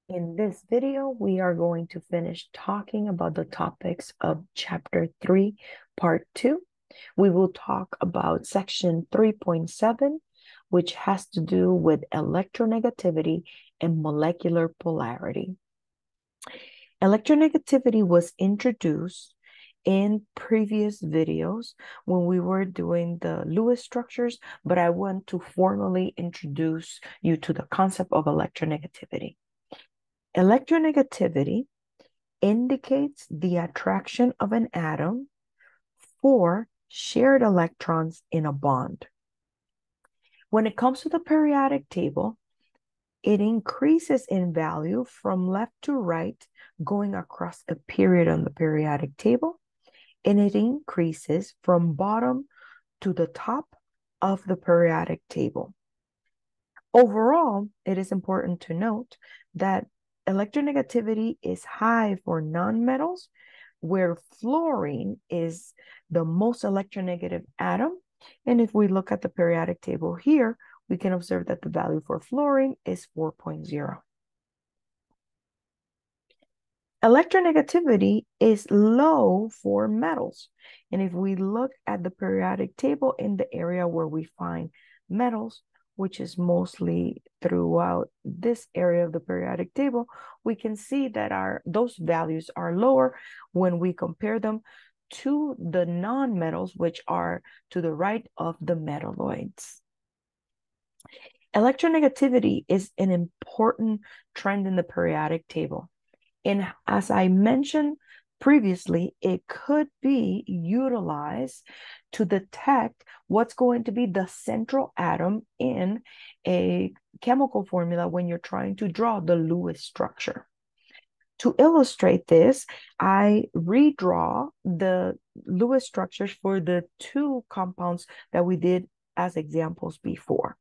In this video, we are going to finish talking about the topics of Chapter 3, Part 2. We will talk about Section 3.7, which has to do with electronegativity and molecular polarity. Electronegativity was introduced in previous videos when we were doing the Lewis structures, but I want to formally introduce you to the concept of electronegativity. Electronegativity indicates the attraction of an atom for shared electrons in a bond. When it comes to the periodic table, it increases in value from left to right, going across a period on the periodic table, and it increases from bottom to the top of the periodic table. Overall, it is important to note that electronegativity is high for nonmetals, where fluorine is the most electronegative atom. And if we look at the periodic table here, we can observe that the value for fluorine is 4.0. Electronegativity is low for metals. And if we look at the periodic table in the area where we find metals, which is mostly throughout this area of the periodic table, we can see that those values are lower when we compare them to the nonmetals, which are to the right of the metalloids. Electronegativity is an important trend in the periodic table. And as I mentioned previously, it could be utilized to detect what's going to be the central atom in a chemical formula when you're trying to draw the Lewis structure. To illustrate this, I redraw the Lewis structures for the two compounds that we did as examples before.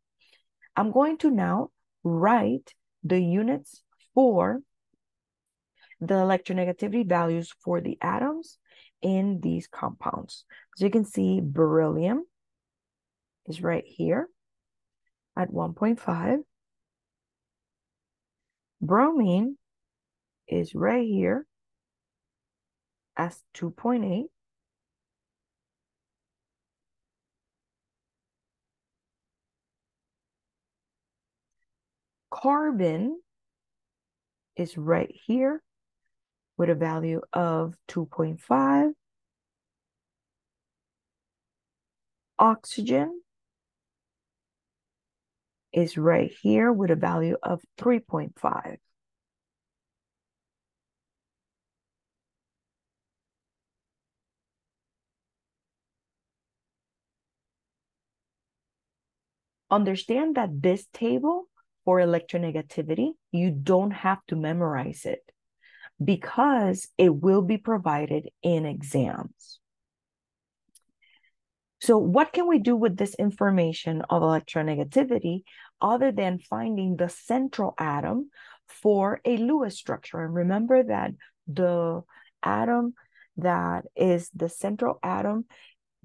I'm going to now write the units for the electronegativity values for the atoms in these compounds. As you can see, beryllium is right here at 1.5. Bromine is right here as 2.8. Carbon is right here with a value of 2.5. Oxygen is right here with a value of 3.5. Understand that this table for electronegativity, you don't have to memorize it because it will be provided in exams. So what can we do with this information of electronegativity other than finding the central atom for a Lewis structure? And remember that the atom that is the central atom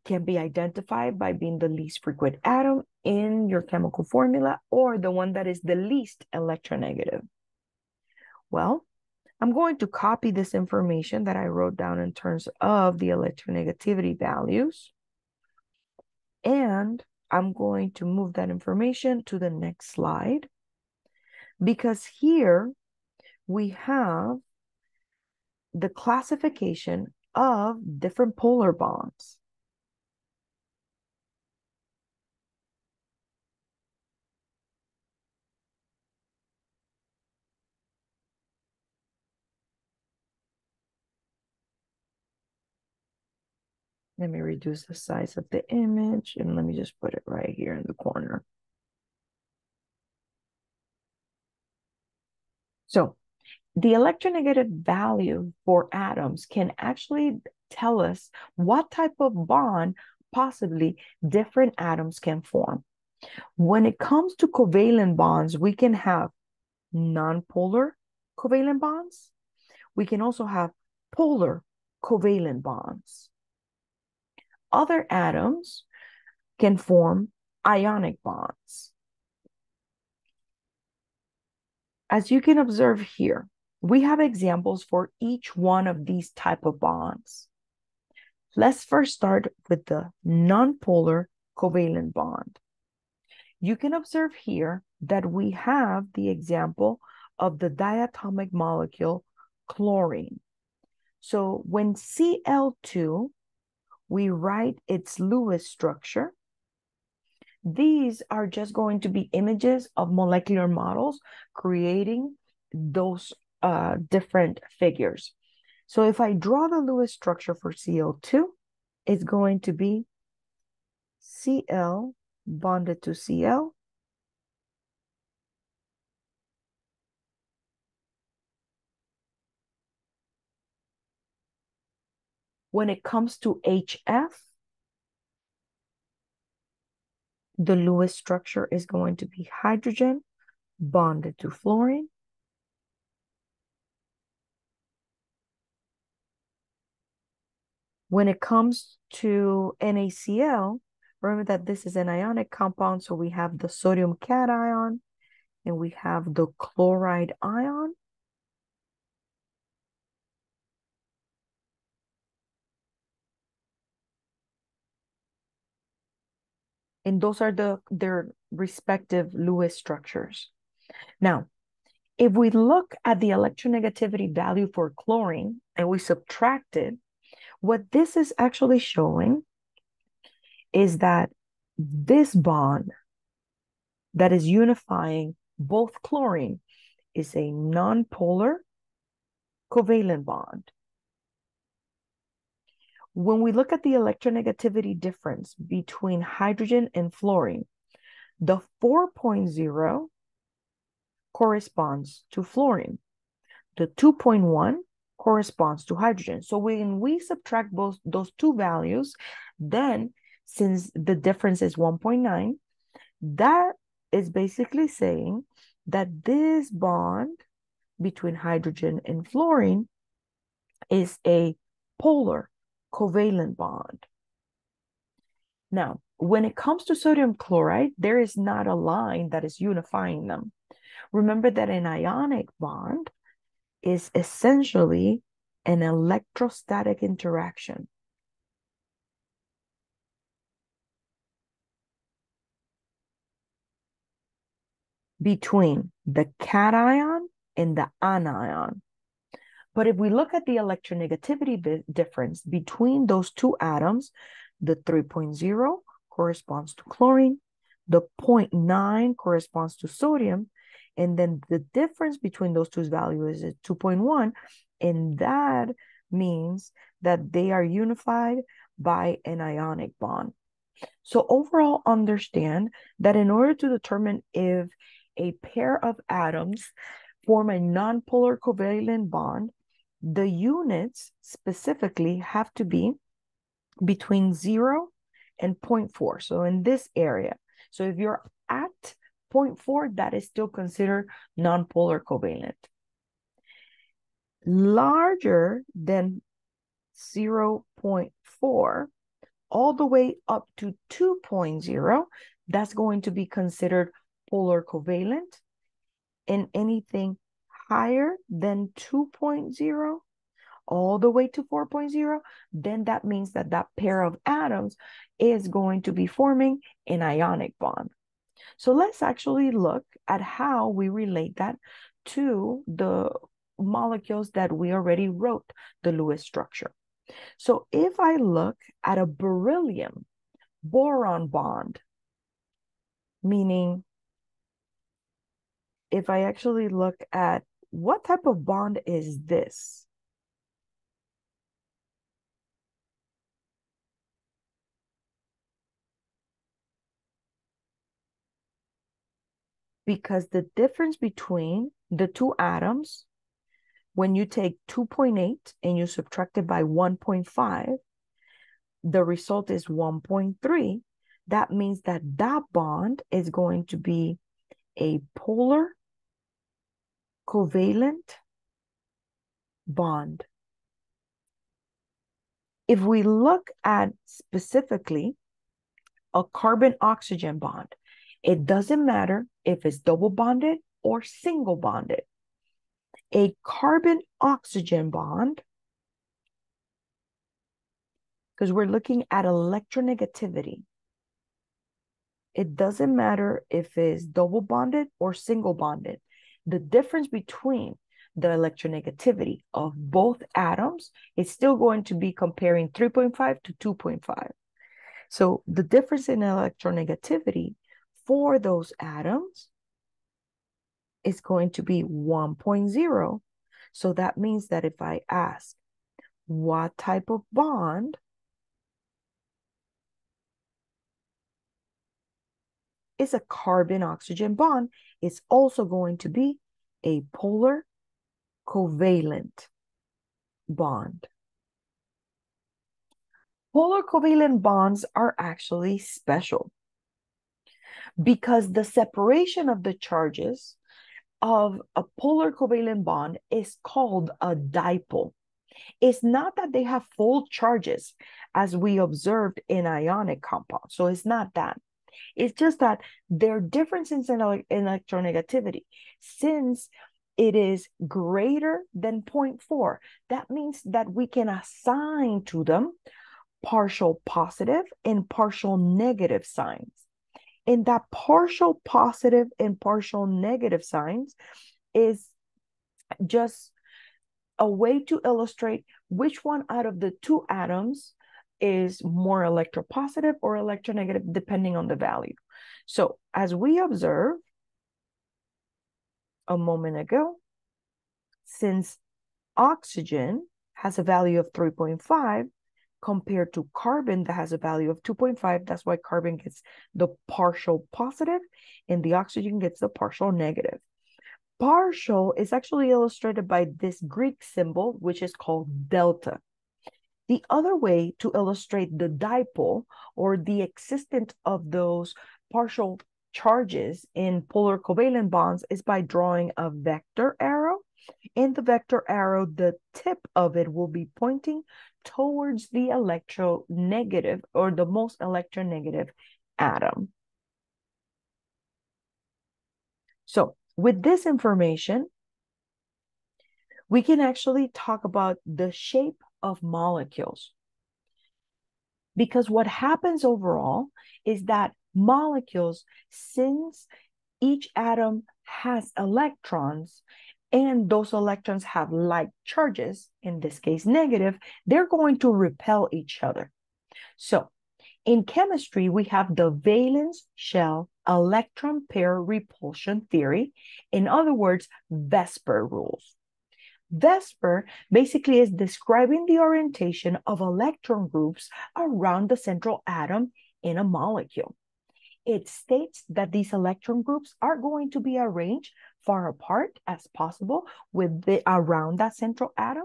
can be identified by being the least frequent atom in your chemical formula or the one that is the least electronegative. Well, I'm going to copy this information that I wrote down in terms of the electronegativity values, and I'm going to move that information to the next slide, because here we have the classification of different polar bonds. Let me reduce the size of the image and let me just put it right here in the corner. So the electronegative value for atoms can actually tell us what type of bond possibly different atoms can form. When it comes to covalent bonds, we can have nonpolar covalent bonds. We can also have polar covalent bonds. Other atoms can form ionic bonds. As you can observe here, we have examples for each one of these type of bonds. Let's first start with the nonpolar covalent bond. You can observe here that we have the example of the diatomic molecule chlorine. So when Cl2, we write its Lewis structure. These are just going to be images of molecular models creating those different figures. So if I draw the Lewis structure for Cl2, it's going to be Cl bonded to Cl. When it comes to HF, the Lewis structure is going to be hydrogen bonded to fluorine. When it comes to NaCl, remember that this is an ionic compound, so we have the sodium cation and we have the chloride ion. And those are their respective Lewis structures. Now, if we look at the electronegativity value for chlorine and we subtract it, what this is actually showing is that this bond that is unifying both chlorine is a nonpolar covalent bond. When we look at the electronegativity difference between hydrogen and fluorine, the 4.0 corresponds to fluorine. The 2.1 corresponds to hydrogen. So when we subtract both those two values, then since the difference is 1.9, that is basically saying that this bond between hydrogen and fluorine is a polar covalent bond. Now, when it comes to sodium chloride, there is not a line that is unifying them. Remember that an ionic bond is essentially an electrostatic interaction between the cation and the anion. But if we look at the electronegativity difference between those two atoms, the 3.0 corresponds to chlorine, the 0.9 corresponds to sodium, and then the difference between those two values is 2.1, and that means that they are unified by an ionic bond. So overall, understand that in order to determine if a pair of atoms form a nonpolar covalent bond, the units specifically have to be between 0 and 0.4. So in this area. So if you're at 0.4, that is still considered nonpolar covalent. Larger than 0.4, all the way up to 2.0, that's going to be considered polar covalent. And anything higher than 2.0, all the way to 4.0, then that means that that pair of atoms is going to be forming an ionic bond. So let's actually look at how we relate that to the molecules that we already wrote, the Lewis structure. So if I look at a beryllium boron bond, meaning if I actually look at what type of bond is this? Because the difference between the two atoms, when you take 2.8 and you subtract it by 1.5, the result is 1.3. That means that that bond is going to be a polar covalent bond. If we look at specifically a carbon-oxygen bond, it doesn't matter if it's double bonded or single bonded. A carbon-oxygen bond, because we're looking at electronegativity. It doesn't matter if it's double bonded or single bonded. The difference between the electronegativity of both atoms is still going to be comparing 3.5 to 2.5. So the difference in electronegativity for those atoms is going to be 1.0. So that means that if I ask what type of bond is a carbon-oxygen bond, it's also going to be a polar covalent bond. Polar covalent bonds are actually special because the separation of the charges of a polar covalent bond is called a dipole. It's not that they have full charges as we observed in ionic compounds. So it's not that. It's just that their differences in electronegativity, since it is greater than 0.4, that means that we can assign to them partial positive and partial negative signs. And that partial positive and partial negative signs is just a way to illustrate which one out of the two atoms is more electropositive or electronegative, depending on the value. So as we observed a moment ago, since oxygen has a value of 3.5 compared to carbon that has a value of 2.5, that's why carbon gets the partial positive and the oxygen gets the partial negative. Partial is actually illustrated by this Greek symbol, which is called delta. The other way to illustrate the dipole or the existence of those partial charges in polar covalent bonds is by drawing a vector arrow. In the vector arrow, the tip of it will be pointing towards the electronegative or the most electronegative atom. So with this information, we can actually talk about the shape of molecules. Because what happens overall is that molecules, since each atom has electrons, and those electrons have like charges, in this case negative, they're going to repel each other. So in chemistry, we have the valence shell electron pair repulsion theory. In other words, VSEPR rules. VSEPR basically is describing the orientation of electron groups around the central atom in a molecule. It states that these electron groups are going to be arranged far apart as possible around that central atom.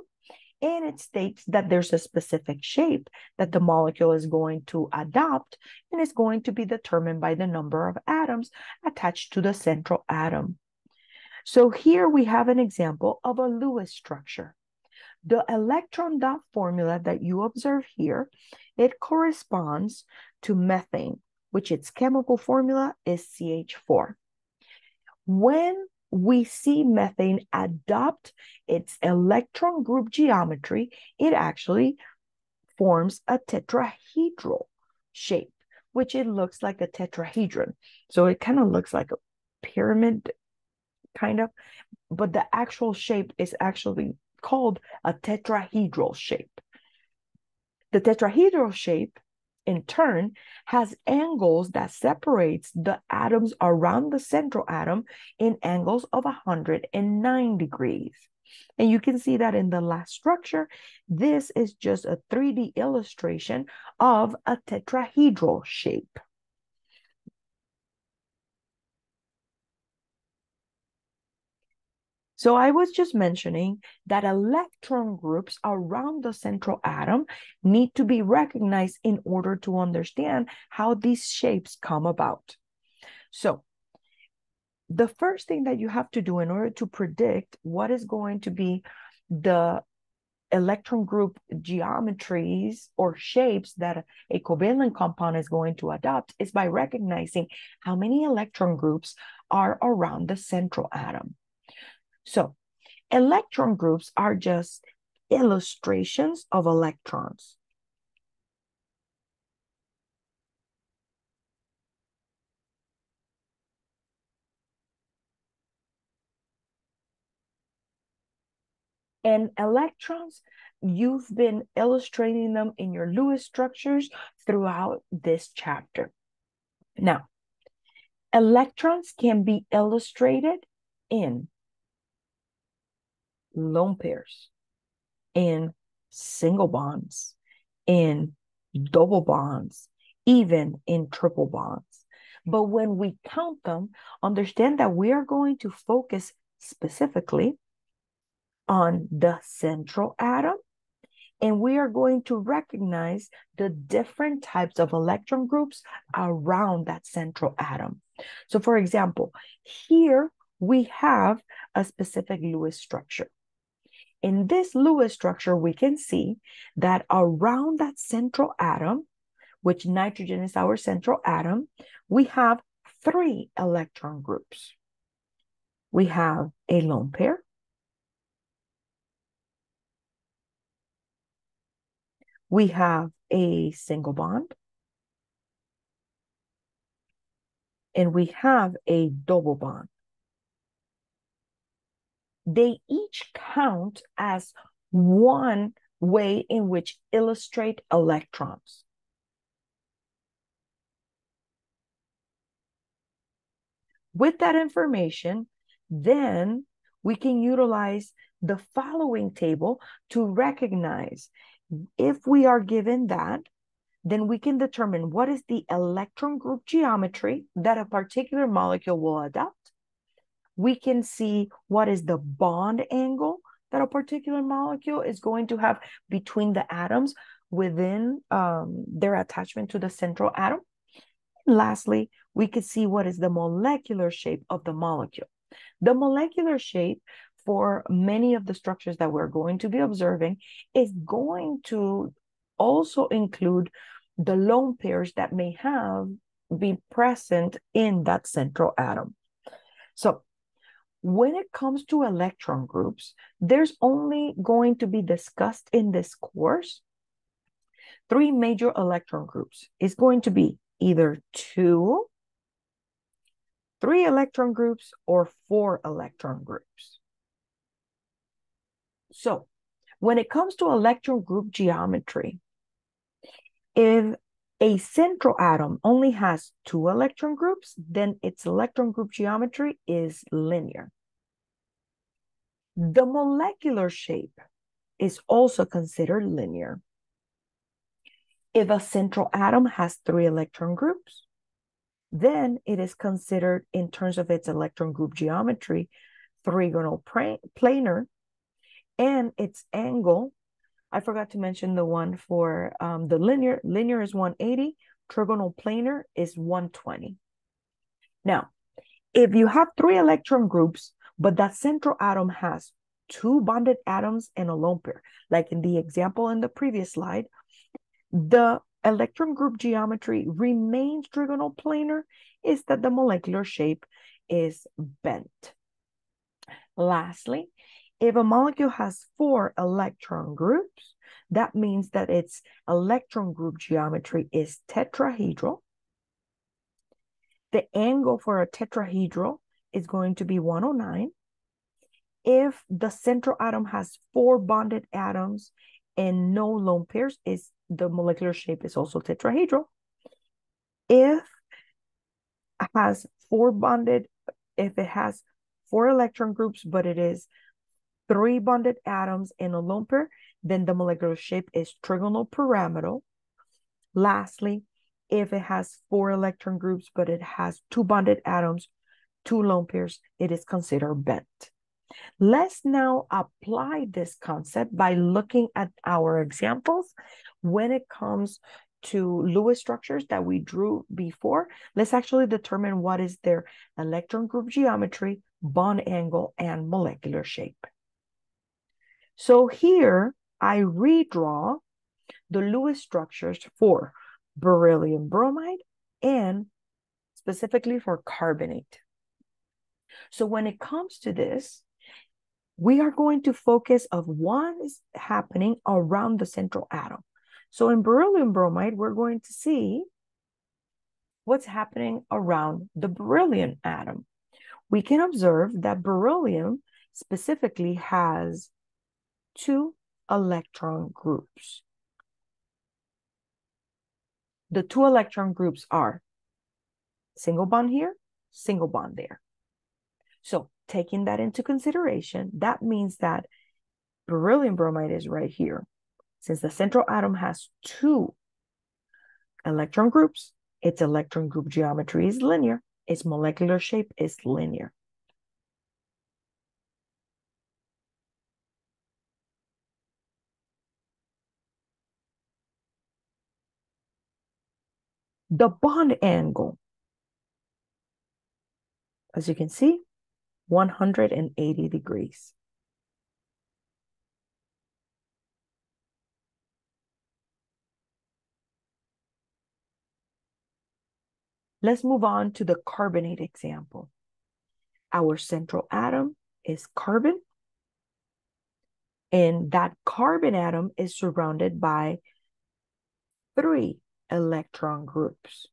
And it states that there's a specific shape that the molecule is going to adopt, and is going to be determined by the number of atoms attached to the central atom. So here we have an example of a Lewis structure. The electron dot formula that you observe here, it corresponds to methane, which its chemical formula is CH4. When we see methane adopt its electron group geometry, it actually forms a tetrahedral shape, which it looks like a tetrahedron. So it kind of looks like a pyramid, kind of, but the actual shape is actually called a tetrahedral shape. The tetrahedral shape, in turn, has angles that separates the atoms around the central atom in angles of 109 degrees. And you can see that in the last structure. This is just a 3D illustration of a tetrahedral shape. So I was just mentioning that electron groups around the central atom need to be recognized in order to understand how these shapes come about. So the first thing that you have to do in order to predict what is going to be the electron group geometries or shapes that a covalent compound is going to adopt is by recognizing how many electron groups are around the central atom. So electron groups are just illustrations of electrons. And electrons, you've been illustrating them in your Lewis structures throughout this chapter. Now, electrons can be illustrated in lone pairs, in single bonds, in double bonds, even in triple bonds. But when we count them, understand that we are going to focus specifically on the central atom, and we are going to recognize the different types of electron groups around that central atom. So for example, here we have a specific Lewis structure. In this Lewis structure, we can see that around that central atom, which nitrogen is our central atom, we have 3 electron groups. We have a lone pair, we have a single bond, and we have a double bond. They each count as one way in which illustrate electrons. With that information, then we can utilize the following table to recognize if we are given that, then we can determine what is the electron group geometry that a particular molecule will adopt. We can see what is the bond angle that a particular molecule is going to have between the atoms within their attachment to the central atom. And lastly, we could see what is the molecular shape of the molecule. The molecular shape for many of the structures that we're going to be observing is going to also include the lone pairs that may be present in that central atom. So when it comes to electron groups, there's only going to be discussed in this course 3 major electron groups. It's going to be either 2, 3 electron groups, or 4 electron groups. So when it comes to electron group geometry, if a central atom only has 2 electron groups, then its electron group geometry is linear. The molecular shape is also considered linear. If a central atom has 3 electron groups, then it is considered, in terms of its electron group geometry, trigonal planar, and its angle, I forgot to mention the one for the linear. Linear is 180, trigonal planar is 120. Now, if you have 3 electron groups, but that central atom has 2 bonded atoms and a lone pair, like in the example in the previous slide, the electron group geometry remains trigonal planar, is that the molecular shape is bent. Lastly, if a molecule has 4 electron groups, that means that its electron group geometry is tetrahedral. The angle for a tetrahedral is going to be 109. If the central atom has 4 bonded atoms and no lone pairs, the molecular shape is also tetrahedral. If it has 4 electron groups, but it is 3 bonded atoms and a lone pair, then the molecular shape is trigonal pyramidal. Lastly, if it has 4 electron groups, but it has 2 bonded atoms, 2 lone pairs, it is considered bent. Let's now apply this concept by looking at our examples. When it comes to Lewis structures that we drew before, let's actually determine what is their electron group geometry, bond angle, and molecular shape. So here I redraw the Lewis structures for beryllium bromide and specifically for carbonate. So when it comes to this, we are going to focus of what is happening around the central atom. So in beryllium bromide, we're going to see what's happening around the beryllium atom. We can observe that beryllium specifically has 2 electron groups. The 2 electron groups are single bond here, single bond there. So taking that into consideration, that means that beryllium bromide is right here. Since the central atom has 2 electron groups, its electron group geometry is linear, its molecular shape is linear. The bond angle, as you can see, 180 degrees. Let's move on to the carbonate example. Our central atom is carbon, and that carbon atom is surrounded by 3 electron groups.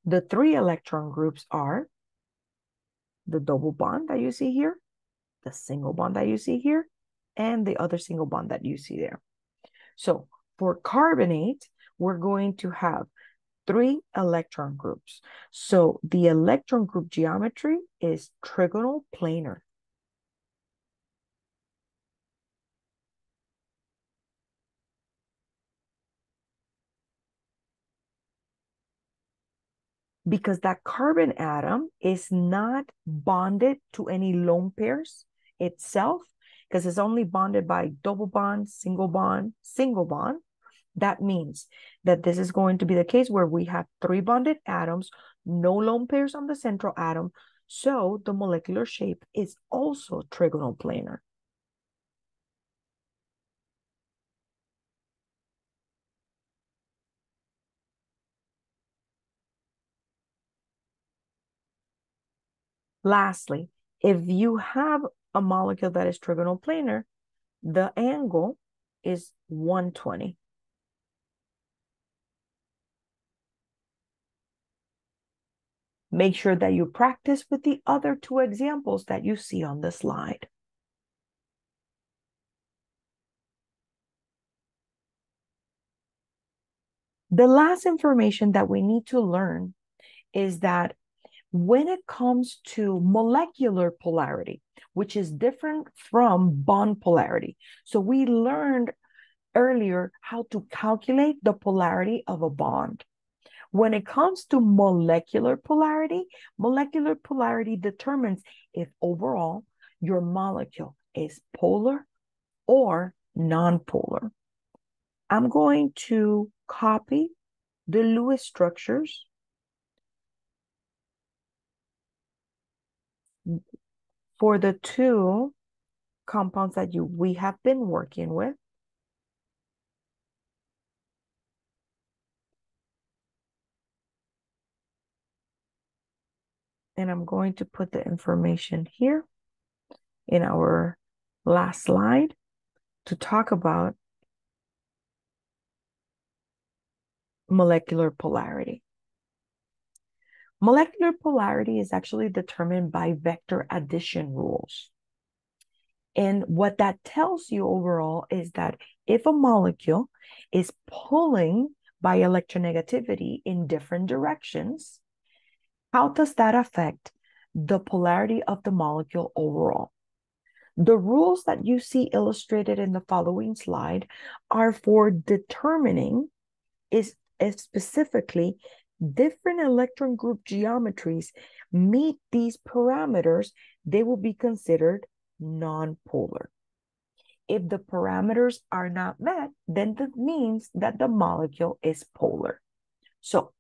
The 3 electron groups are the double bond that you see here, the single bond that you see here, and the other single bond that you see there. So for carbonate, we're going to have 3 electron groups. So the electron group geometry is trigonal planar. Because that carbon atom is not bonded to any lone pairs itself, because it's only bonded by double bond, single bond, single bond. That means that this is going to be the case where we have 3 bonded atoms, no lone pairs on the central atom, so the molecular shape is also trigonal planar. Lastly, if you have a molecule that is trigonal planar, the angle is 120. Make sure that you practice with the other 2 examples that you see on the slide. The last information that we need to learn is that when it comes to molecular polarity, which is different from bond polarity. So we learned earlier how to calculate the polarity of a bond. When it comes to molecular polarity determines if overall your molecule is polar or nonpolar. I'm going to copy the Lewis structures for the 2 compounds that we have been working with. And I'm going to put the information here in our last slide to talk about molecular polarity. Molecular polarity is actually determined by vector addition rules. And what that tells you overall is that if a molecule is pulling by electronegativity in different directions, how does that affect the polarity of the molecule overall? The rules that you see illustrated in the following slide are for determining is specifically different electron group geometries meet these parameters, they will be considered nonpolar. If the parameters are not met, then that means that the molecule is polar. So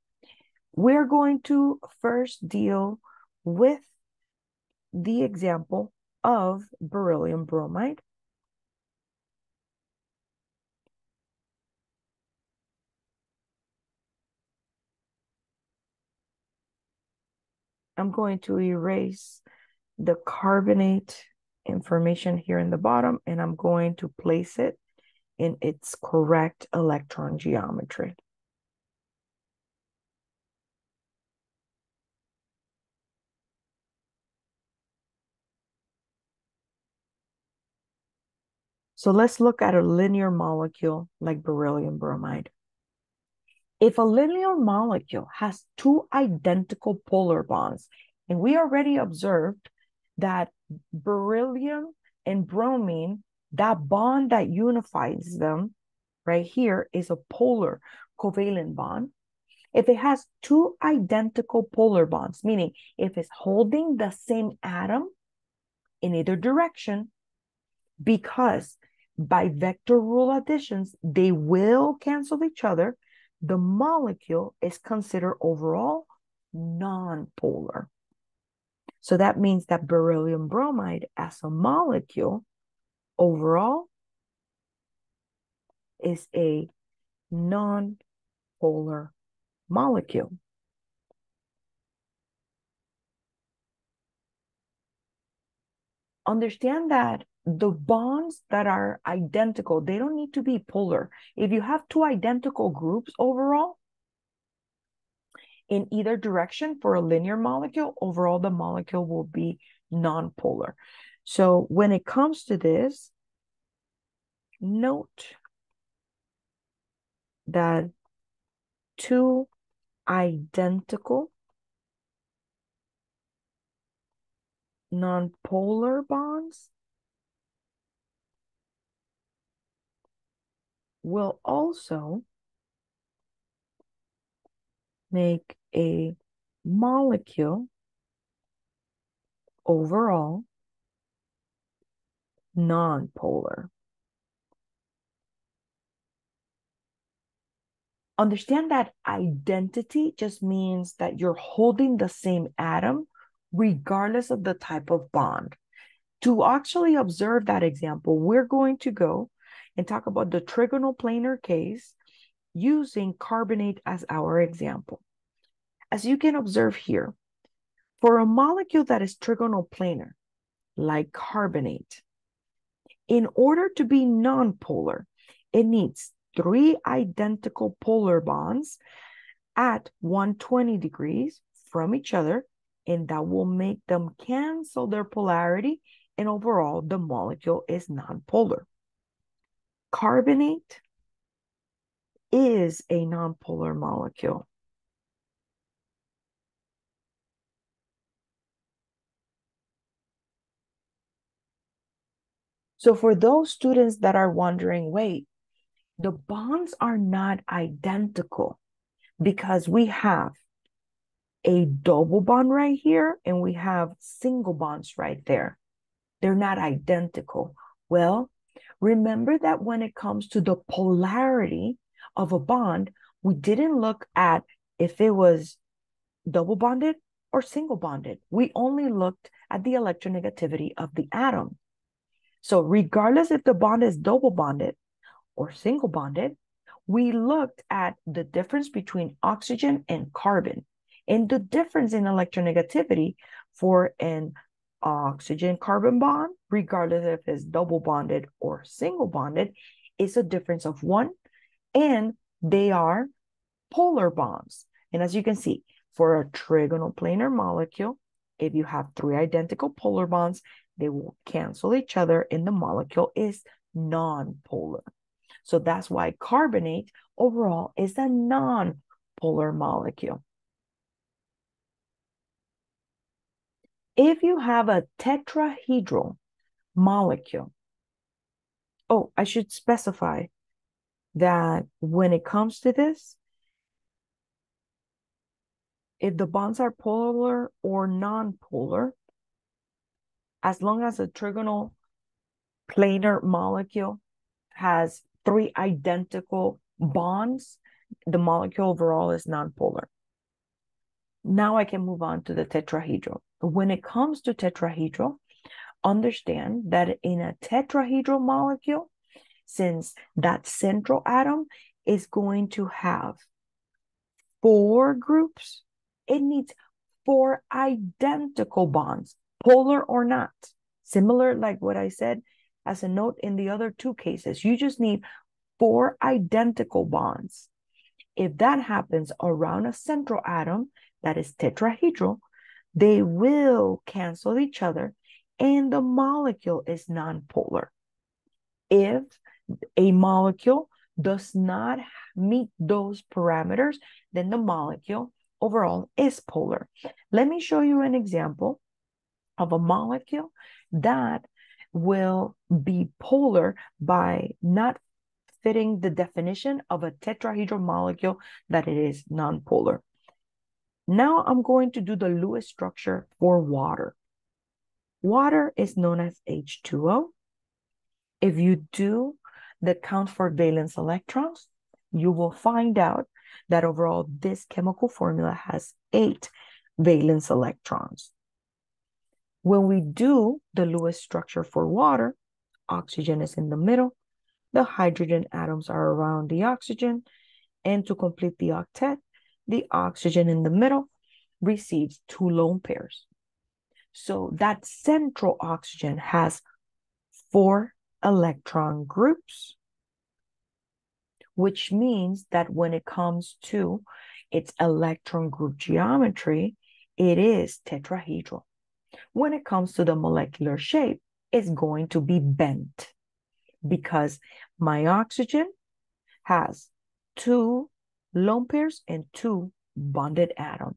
we're going to first deal with the example of beryllium bromide. I'm going to erase the carbonate information here in the bottom, and I'm going to place it in its correct electron geometry. So let's look at a linear molecule like beryllium bromide. If a linear molecule has two identical polar bonds, and we already observed that beryllium and bromine, that bond that unifies them right here is a polar covalent bond. If it has two identical polar bonds, meaning if it's holding the same atom in either direction, because by vector rule additions, they will cancel each other, the molecule is considered overall non-polar. So that means that beryllium bromide as a molecule overall is a non-polar molecule. Understand that the bonds that are identical, they don't need to be polar. If you have two identical groups overall, in either direction for a linear molecule, overall the molecule will be non-polar. So when it comes to this, note that two identical non-polar bonds will also make a molecule overall non-polar. Understand that identity just means that you're holding the same atom regardless of the type of bond. To actually observe that example, we're going to go and talk about the trigonal planar case using carbonate as our example. As you can observe here, for a molecule that is trigonal planar, like carbonate, in order to be nonpolar, it needs three identical polar bonds at 120 degrees from each other, and that will make them cancel their polarity, and overall the molecule is nonpolar. Carbonate is a nonpolar molecule. So for those students that are wondering, wait, the bonds are not identical because we have a double bond right here and we have single bonds right there. They're not identical. Well, remember that when it comes to the polarity of a bond, we didn't look at if it was double bonded or single bonded. We only looked at the electronegativity of the atom. So regardless if the bond is double bonded or single bonded, we looked at the difference between oxygen and carbon. And the difference in electronegativity for an oxygen-carbon bond, regardless if it's double bonded or single bonded, is a difference of 1, and they are polar bonds. And as you can see, for a trigonal planar molecule, if you have 3 identical polar bonds, they will cancel each other and the molecule is non-polar. So that's why carbonate overall is a non-polar molecule. If you have a tetrahedral molecule, oh, I should specify that when it comes to this, if the bonds are polar or non-polar, as long as a trigonal planar molecule has 3 identical bonds, the molecule overall is non-polar. Now I can move on to the tetrahedral. When it comes to tetrahedral, understand that in a tetrahedral molecule, since that central atom is going to have 4 groups, it needs 4 identical bonds, polar or not. Similar like what I said as a note in the other two cases. You just need 4 identical bonds. If that happens around a central atom that is tetrahedral, they will cancel each other and the molecule is nonpolar. If a molecule does not meet those parameters, then the molecule overall is polar. Let me show you an example of a molecule that will be polar by not fitting the definition of a tetrahedral molecule that it is nonpolar. Now I'm going to do the Lewis structure for water. Water is known as H2O. If you do the count for valence electrons, you will find out that overall this chemical formula has 8 valence electrons. When we do the Lewis structure for water, oxygen is in the middle, the hydrogen atoms are around the oxygen, and to complete the octet, the oxygen in the middle receives 2 lone pairs. So that central oxygen has 4 electron groups, which means that when it comes to its electron group geometry, it is tetrahedral. When it comes to the molecular shape, it's going to be bent because my oxygen has 2 lone pairs and 2 bonded atoms.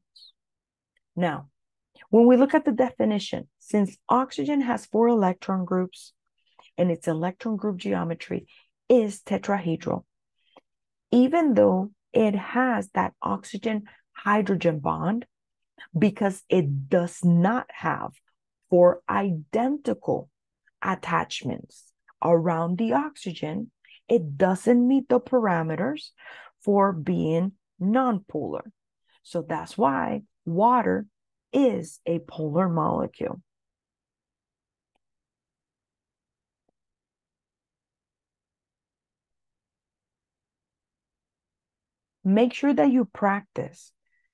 Now, when we look at the definition, since oxygen has 4 electron groups and its electron group geometry is tetrahedral, even though it has that oxygen-hydrogen bond, because it does not have 4 identical attachments around the oxygen, it doesn't meet the parameters for being nonpolar. So that's why water is a polar molecule. Make sure that you practice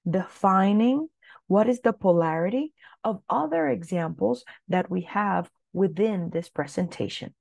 defining what is the polarity of other examples that we have within this presentation.